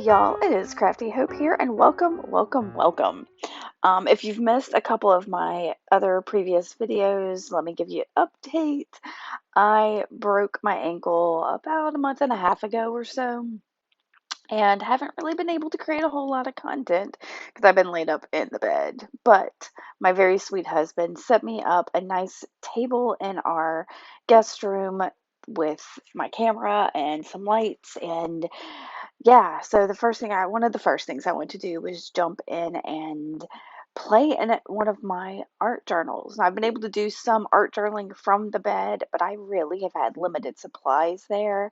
y'all, it is Crafty Hope here, and welcome, welcome, welcome. If you've missed a couple of my other previous videos, let me give you an update. I broke my ankle about a month and a half ago or so, and haven't really been able to create a whole lot of content because I've been laid up in the bed. But my very sweet husband set me up a nice table in our guest room with my camera and some lights, and yeah, so one of the first things I went to do was jump in and play in one of my art journals. I've been able to do some art journaling from the bed, but I really have had limited supplies there.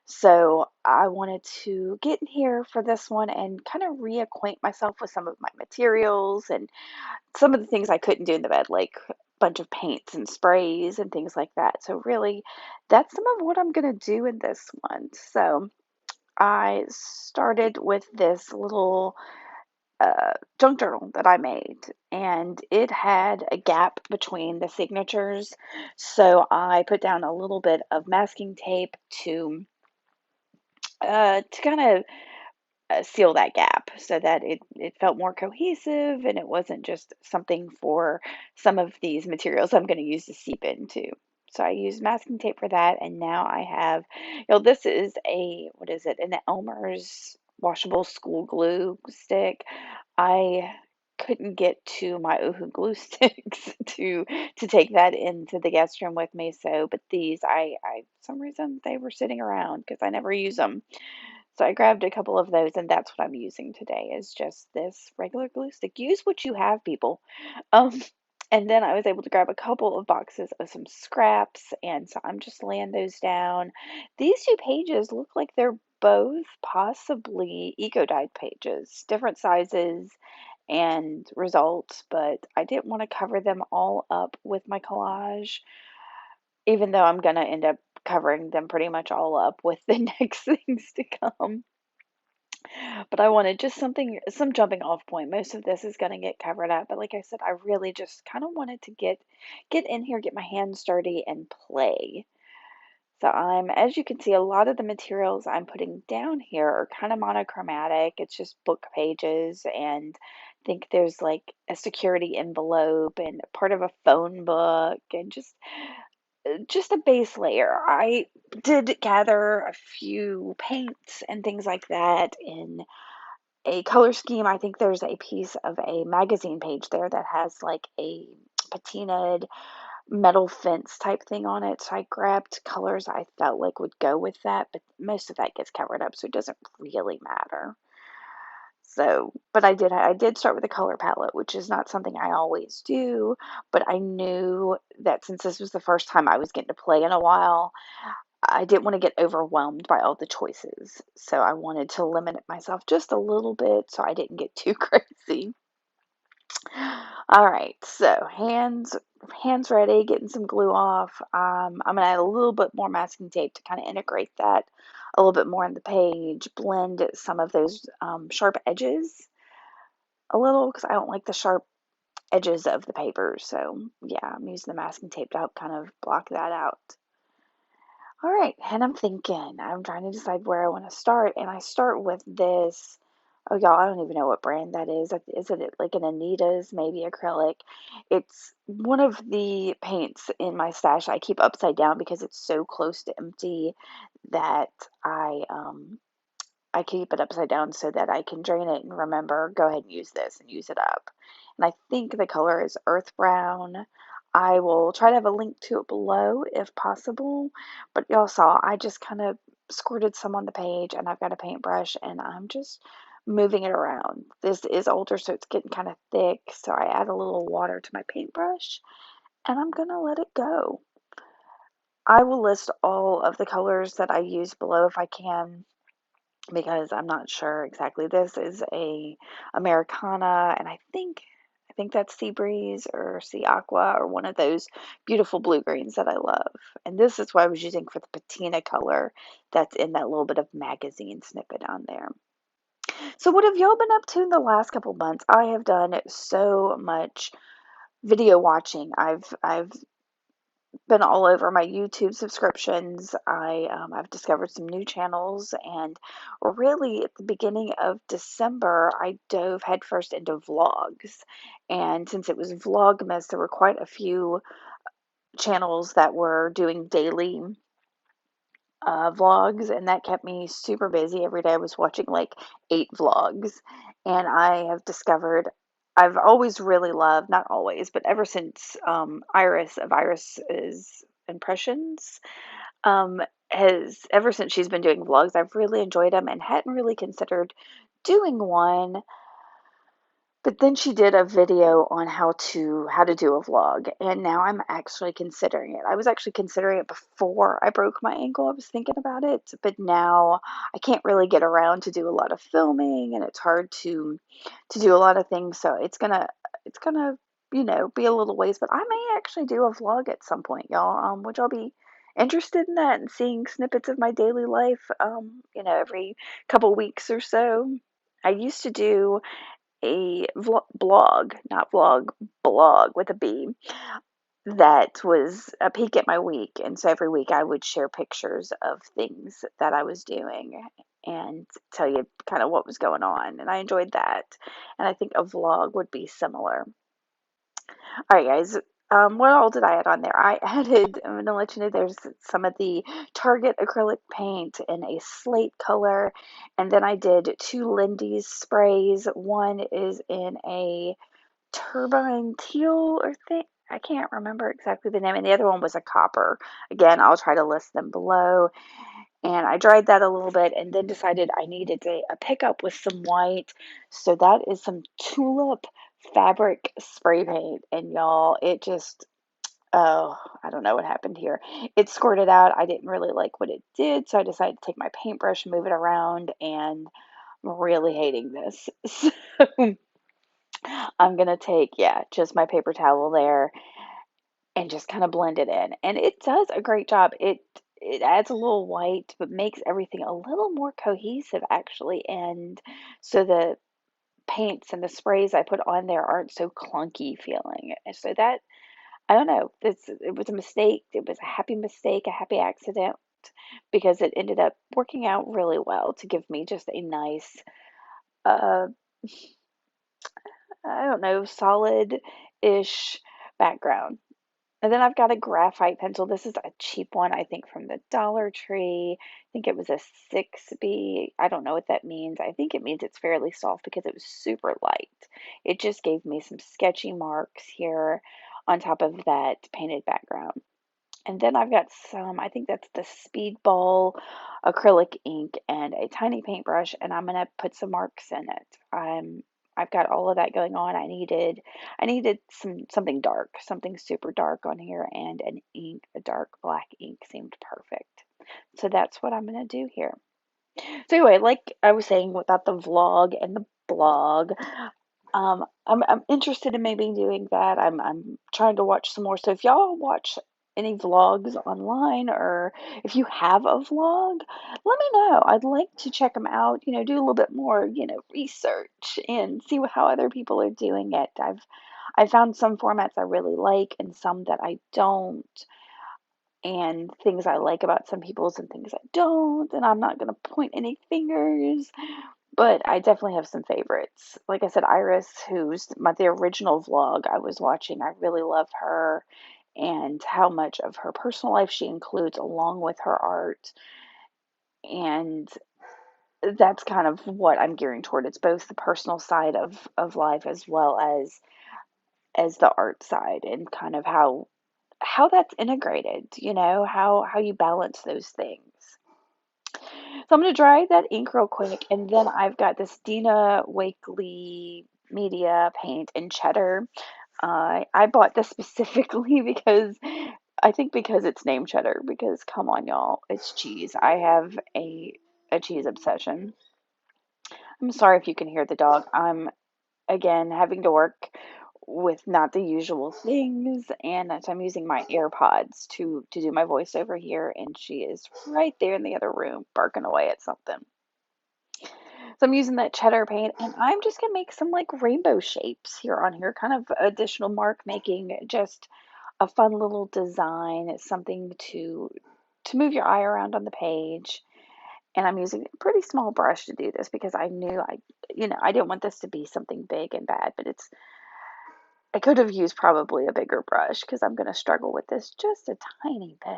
So I wanted to get in here for this one and kind of reacquaint myself with some of my materials and some of the things I couldn't do in the bed, like a bunch of paints and sprays and things like that. So really, that's some of what I'm going to do in this one. So I started with this little junk journal that I made, and it had a gap between the signatures. So I put down a little bit of masking tape to kind of seal that gap so that it felt more cohesive and it wasn't just something for some of these materials I'm going to use to seep into. So I used masking tape for that, and now I have, this is what is it, an Elmer's washable school glue stick. I couldn't get to my Oohoo glue sticks to take that into the guest room with me. So, but these, I for some reason they were sitting around because I never use them. So I grabbed a couple of those, and that's what I'm using today is just this regular glue stick. Use what you have, people. Um, and then I was able to grab a couple of boxes of some scraps, and so I'm just laying those down. These two pages look like they're both possibly eco-dyed pages, different sizes and results, but I didn't want to cover them all up with my collage, even though I'm going to end up covering them pretty much all up with the next things to come. But I wanted just some jumping off point. Most of this is going to get covered up, but like I said, I really just kind of wanted to get in here, get my hands dirty, and play. So as you can see, a lot of the materials I'm putting down here are kind of monochromatic. It's just book pages, and I think there's like a security envelope and part of a phone book, and just a base layer. I did gather a few paints and things like that in a color scheme. I think there's a piece of a magazine page there that has like a patinaed metal fence type thing on it. So I grabbed colors I felt like would go with that, but most of that gets covered up, so it doesn't really matter. So, but I did start with a color palette, which is not something I always do, but I knew that since this was the first time I was getting to play in a while, I didn't want to get overwhelmed by all the choices. So I wanted to limit myself just a little bit so I didn't get too crazy. All right, so hands ready, getting some glue off. I'm gonna add a little bit more masking tape to kind of integrate that a little bit more in the page, blend some of those sharp edges a little because I don't like the sharp edges of the paper. So yeah, I'm using the masking tape to help kind of block that out. All right, and I'm trying to decide where I want to start, and I start with this. Oh, y'all, I don't even know what brand that is. Is it like an Anita's, maybe acrylic? It's one of the paints in my stash I keep upside down because it's so close to empty that I keep it upside down so that I can drain it and remember, go ahead and use this and use it up. And I think the color is earth brown. I will try to have a link to it below if possible. But y'all saw, I just kind of squirted some on the page, and I've got a paintbrush and I'm just moving it around. This is older, so it's getting kind of thick. So I add a little water to my paintbrush and I'm going to let it go. I will list all of the colors that I use below if I can, because I'm not sure exactly. This is a Americana, and I think that's Sea Breeze or Sea Aqua or one of those beautiful blue greens that I love. And this is what I was using for the patina color that's in that little bit of magazine snippet on there. So what have y'all been up to in the last couple months? I have done so much video watching. I've been all over my YouTube subscriptions. I've discovered some new channels, and really at the beginning of December, I dove headfirst into vlogs. And since it was Vlogmas, there were quite a few channels that were doing daily vlogs, and that kept me super busy. Every day I was watching like 8 vlogs, and I have discovered I've always really loved, not always, but ever since Iris of Iris's Impressions, um, has ever since she's been doing vlogs, I've really enjoyed them and hadn't really considered doing one, but then she did a video on how to do a vlog, and now I'm actually considering it. I was actually considering it before I broke my ankle. I was thinking about it, but now I can't really get around to do a lot of filming, and it's hard to do a lot of things. So it's gonna be a little ways, but I may actually do a vlog at some point, y'all. Would y'all be interested in that and seeing snippets of my daily life? Every couple weeks or so. I used to do a blog, not vlog, blog with a B, that was a peek at my week. And so every week I would share pictures of things that I was doing and tell you kind of what was going on. And I enjoyed that. And I think a vlog would be similar. All right, guys. What all did I add on there? I added, I'm going to let you know there's some of the Target acrylic paint in a slate color. And then I did 2 Lindy's sprays. One is in a turbine teal or thing. I can't remember exactly the name. And the other one was a copper. Again, I'll try to list them below. And I dried that a little bit and then decided I needed a pickup with some white. So that is some Tulip fabric spray paint. And y'all, it just, oh, I don't know what happened here. It squirted out. I didn't really like what it did. So I decided to take my paintbrush and move it around. And I'm really hating this. So I'm going to take, yeah, just my paper towel there and just kind of blend it in. And it does a great job. It adds a little white, but makes everything a little more cohesive actually. And so the paints and the sprays I put on there aren't so clunky feeling. And so that, I don't know, it was a mistake. It was a happy mistake, a happy accident, because it ended up working out really well to give me just a nice, uh, I don't know, solid-ish background. And then I've got a graphite pencil. This is a cheap one, I think, from the Dollar Tree. I think it was a 6B. I don't know what that means. I think it means it's fairly soft because it was super light. It just gave me some sketchy marks here on top of that painted background. And then I've got some, I think that's the Speedball acrylic ink and a tiny paintbrush, and I'm gonna put some marks in it. I've got all of that going on. I needed something dark, something super dark on here, and an ink, a dark black ink seemed perfect. So that's what I'm gonna do here. So anyway, like I was saying about the vlog and the blog, I'm interested in maybe doing that. I'm trying to watch some more. So if y'all watch any vlogs online, or if you have a vlog, let me know. I'd like to check them out, do a little bit more, research and see how other people are doing it. I found some formats I really like and some that I don't, and things I like about some people's and things I don't, and I'm not going to point any fingers. But I definitely have some favorites. Like I said, Iris, the original vlog I was watching, I really love her and how much of her personal life she includes along with her art. And that's kind of what I'm gearing toward. It's both the personal side of life as well as the art side, and kind of how that's integrated, how you balance those things. So I'm going to dry that ink real quick, and then I've got this Dina Wakely Media paint in Cheddar. I bought this specifically because it's named Cheddar, because come on, y'all, it's cheese. I have a cheese obsession. I'm sorry if you can hear the dog. I'm, again, having to work with not the usual things, and so I'm using my AirPods to do my voiceover here, and she is right there in the other room barking away at something. So I'm using that cheddar paint, and I'm just gonna make some like rainbow shapes here on here, kind of additional mark making, just a fun little design. It's something to move your eye around on the page. And I'm using a pretty small brush to do this because I knew I didn't want this to be something big and bad, but I could have used probably a bigger brush because I'm going to struggle with this just a tiny bit.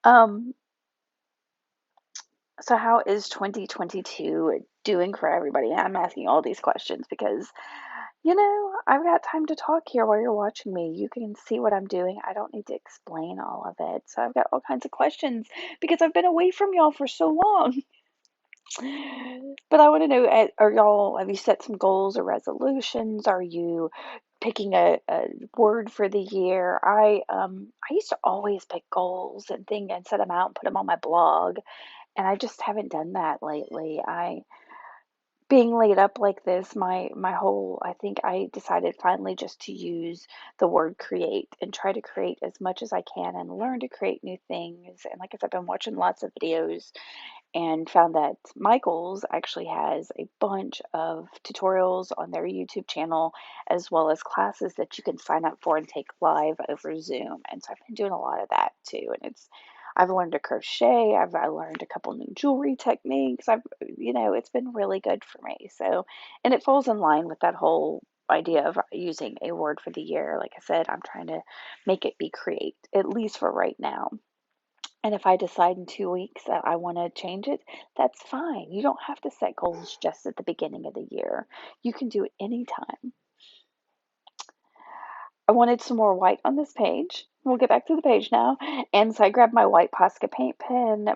Um, so how is 2022 doing for everybody? I'm asking all these questions because, I've got time to talk here while you're watching me. You can see what I'm doing. I don't need to explain all of it. So I've got all kinds of questions because I've been away from y'all for so long. But I want to know, have you set some goals or resolutions? Are you picking a word for the year? I used to always pick goals and set them out and put them on my blog, and I just haven't done that lately. Being laid up like this, my whole, I think I decided finally just to use the word create and try to create as much as I can and learn to create new things. And like I said, I've been watching lots of videos and found that Michaels actually has a bunch of tutorials on their YouTube channel, as well as classes that you can sign up for and take live over Zoom. And so I've been doing a lot of that too. And I've learned to crochet. I learned a couple new jewelry techniques. It's been really good for me. So, and it falls in line with that whole idea of using a word for the year. Like I said, I'm trying to make it be create, at least for right now. And if I decide in 2 weeks that I want to change it, that's fine. You don't have to set goals just at the beginning of the year. You can do it anytime. I wanted some more white on this page. We'll get back to the page now. And so I grabbed my white Posca paint pen.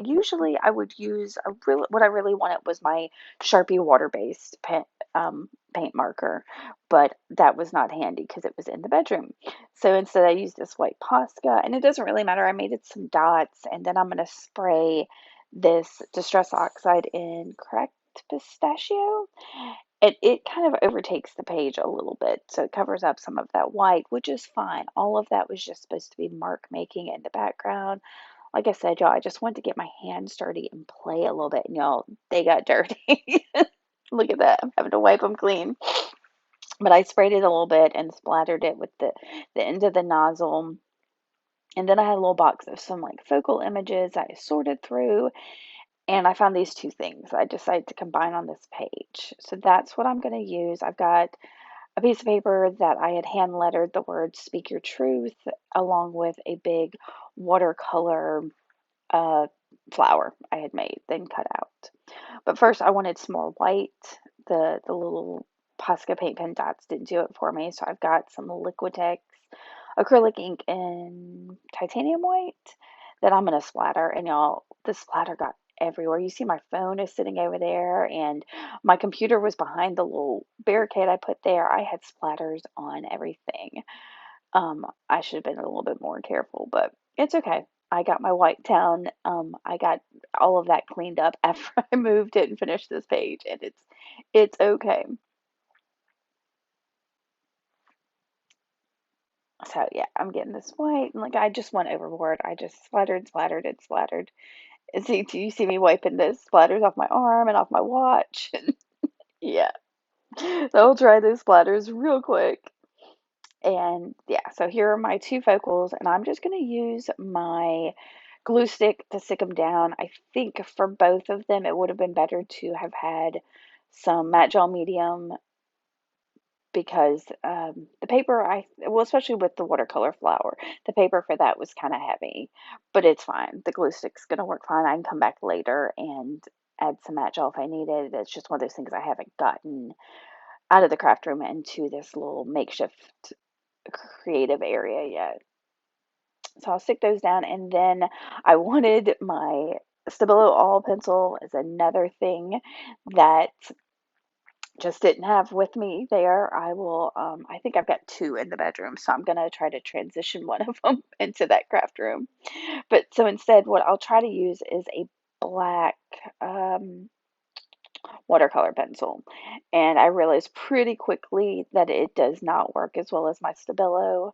Usually I would use what I really wanted was my Sharpie water-based paint marker, but that was not handy because it was in the bedroom. So instead I used this white Posca, and it doesn't really matter. I made it some dots, and then I'm going to spray this Distress Oxide in Cracked Pistachio. It kind of overtakes the page a little bit, so it covers up some of that white, which is fine. All of that was just supposed to be mark making in the background. Like I said, y'all, I just wanted to get my hands dirty and play a little bit, and y'all, they got dirty. Look at that. I'm having to wipe them clean. But I sprayed it a little bit and splattered it with the end of the nozzle. And then I had a little box of some like focal images I sorted through, and I found these two things I decided to combine on this page. So that's what I'm going to use. I've got a piece of paper that I had hand lettered the words "Speak Your Truth" along with a big watercolor uh, flower I had made, then cut out. But first, I wanted some more white. The little Posca paint pen dots didn't do it for me, so I've got some Liquitex acrylic ink in titanium white that I'm gonna splatter. And y'all, the splatter got everywhere. You see, my phone is sitting over there, and my computer was behind the little barricade I put there. I had splatters on everything. I should have been a little bit more careful, but it's okay. I got my white down. I got all of that cleaned up after I moved it and finished this page, and it's okay. So yeah, I'm getting this white, and like I just went overboard. I just splattered, splattered, and splattered. And see, do you see me wiping this splatters off my arm and off my watch? Yeah, so I'll try those splatters real quick. And yeah, so here are my two focals, and I'm just going to use my glue stick to stick them down. I think for both of them, it would have been better to have had some matte gel medium because the paper, well, especially with the watercolor flower, the paper for that was kind of heavy, but it's fine. The glue stick's going to work fine. I can come back later and add some matte gel if I need it. It's just one of those things I haven't gotten out of the craft room into this little makeshift creative area yet. So I'll stick those down, and then I wanted my Stabilo all pencil is another thing that just didn't have with me there. I think I've got two in the bedroom, so I'm gonna try to transition one of them into that craft room. But so instead, what I'll try to use is a black um, watercolor pencil. And I realized pretty quickly that it does not work as well as my Stabilo.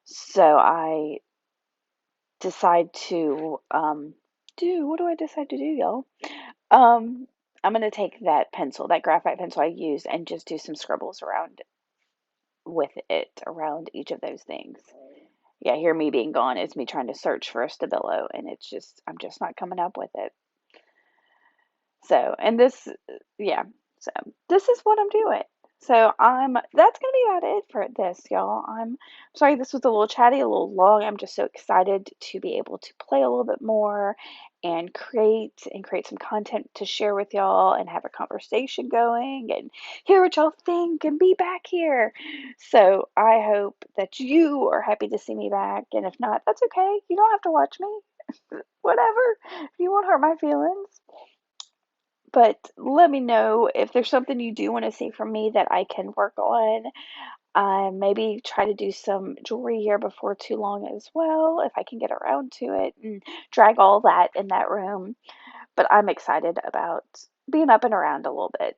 So I decide to what do I decide to do, y'all? Um, I'm gonna take that pencil, that graphite pencil I used, and just do some scribbles around it. with it around each of those things. Yeah, here me being gone is me trying to search for a stabilo, and I'm just not coming up with it. So, and this, yeah, so this is what I'm doing. So that's gonna be about it for this, y'all. I'm sorry this was a little chatty, a little long. I'm just so excited to be able to play a little bit more and create some content to share with y'all and have a conversation going and hear what y'all think and be back here. So I hope that you are happy to see me back, and if not, that's okay. You don't have to watch me. Whatever. You won't hurt my feelings. But let me know if there's something you do want to see from me that I can work on. Maybe try to do some jewelry here before too long as well, if I can get around to it and drag all that in that room. But I'm excited about being up and around a little bit.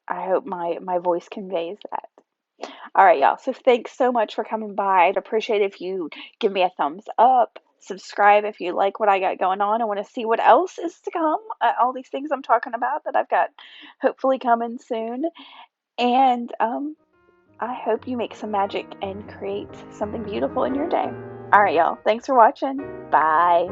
I hope my voice conveys that. All right, y'all. So thanks so much for coming by. I'd appreciate if you give me a thumbs up, subscribe if you like what I got going on and want to see what else is to come. All these things I'm talking about that I've got hopefully coming soon. And I hope you make some magic and create something beautiful in your day. All right, y'all. Thanks for watching. Bye.